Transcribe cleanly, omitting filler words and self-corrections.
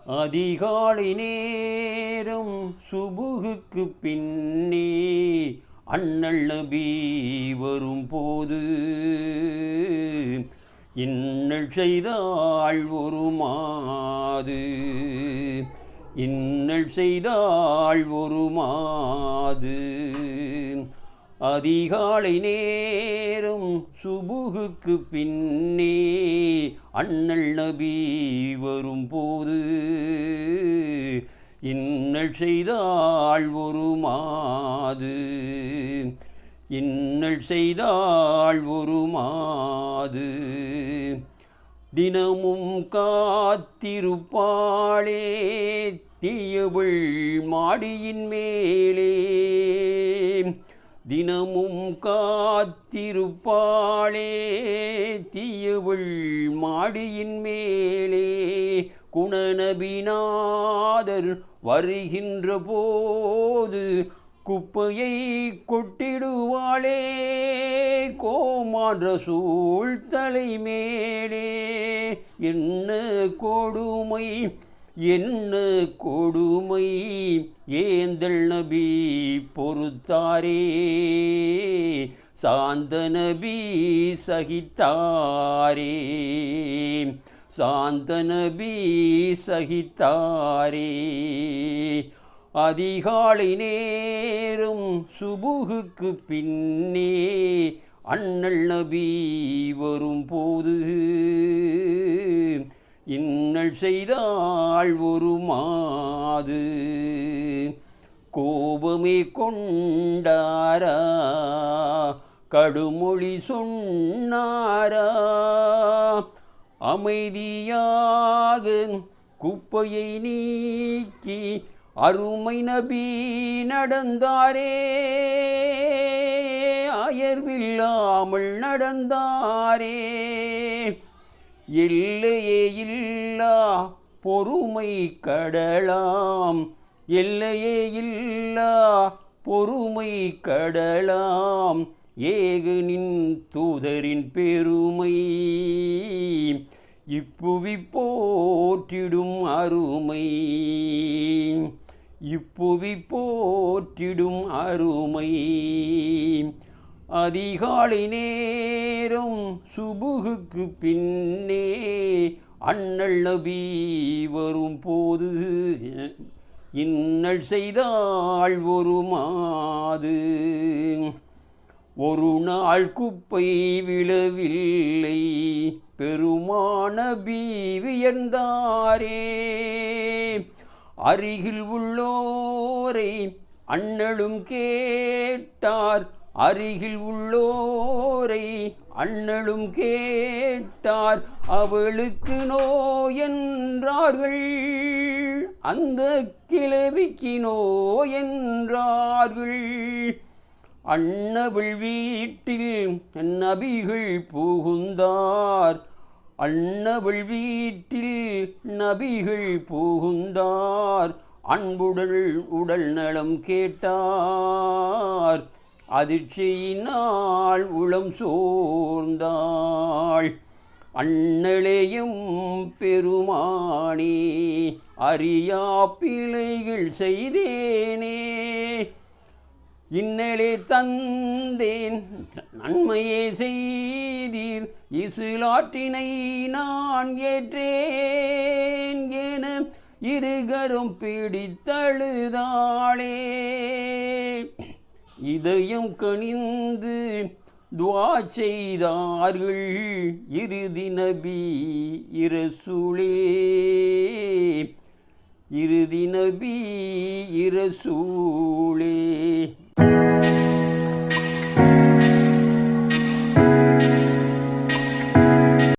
அதிகாலை நேரம் சுபுகுக்கு பின்னே அண்ணல் நபி வரும்போது இன்னல் செய்தாள் ஒரு மாது, இன்னல் செய்தாள் ஒரு மாது. அதிகாலை நேரம் சுபுகுக்கு பின்னே அண்ணல் நபி வரும்போது இன்னல் செய்தாள் ஒரு மாது, இன்னல் செய்தாள் ஒரு மாது. தினமும் காத்திருப்பாளே தீயவள் மாடியின் மேலே, தினமும் காத்திருப்பாளே தீயவள் மாடியின் மேலே. குணநபிநாதர் வருகின்ற போது குப்பையை கொட்டிடுவாளே கோமான் ரசூல் தலைமேலே. என்ன கொடுமை, என்ன கொடுமை, ஏந்தல் நபி பொறுத்தாரே சாந்த நபி சகித்தாரே, சாந்த நபி சகித்தாரே. அதிகாலை நேரம் சுபுகுக்கு பின்னே அண்ணல் நபி வரும்போது இன்னல் செய்தாள் ஒரு மாது. கோபமே கொண்டாரா, கடுமொழி சொன்னாரா, அமைதியாக குப்பையை நீக்கி அருமை நபி நடந்தாரே, அயர்வில்லாமல் நடந்தாரே. எல்லையே இல்லா பொறுமை கடலாம், எல்லையே இல்லா பொறுமை கடலாம், ஏகனின் தூதரின் பெருமை இப்புவி போற்றிடும் அருமை, இப்புவி போற்றிடும் அருமை. அதிகாலை நேரம் சுபுகுக்கு பின்னே அண்ணல் நபி வரும்போது இன்னல் செய்தாள் ஒரு மாது. ஒரு நாள் குப்பை விழவில்லை பெருமான நபி வியந்தாரே, அருகில் உள்ளோரை அண்ணலும் கேட்டார், அருகில் உள்ளோரை அண்ணலும் கேட்டார். அவளுக்கு நோய் என்றார்கள், அந்த கிழவிக்கு நோய் என்றார்கள். அன்னவள் வீட்டில் நபிகள் புகுந்தார், அன்னவள் வீட்டில் நபிகள் புகுந்தார். அன்புடல் உடல் நலம் கேட்டார், அதிர்ச்சியினால் உளம் சோர்ந்தாள். அண்ணலேயும் பெருமானே அறியா பிழைகள் செய்தேனே, இன்னலே தந்தேன் நன்மையே செய்தீர், இசுலாற்றினை நான் ஏற்றேன் என இருகரும் பிடித்தழுதாளே. இதயம் கனிந்து துவா செய்தார்கள் இறுதி நபி இரசூலே, இறுதி நபி இரசூலே.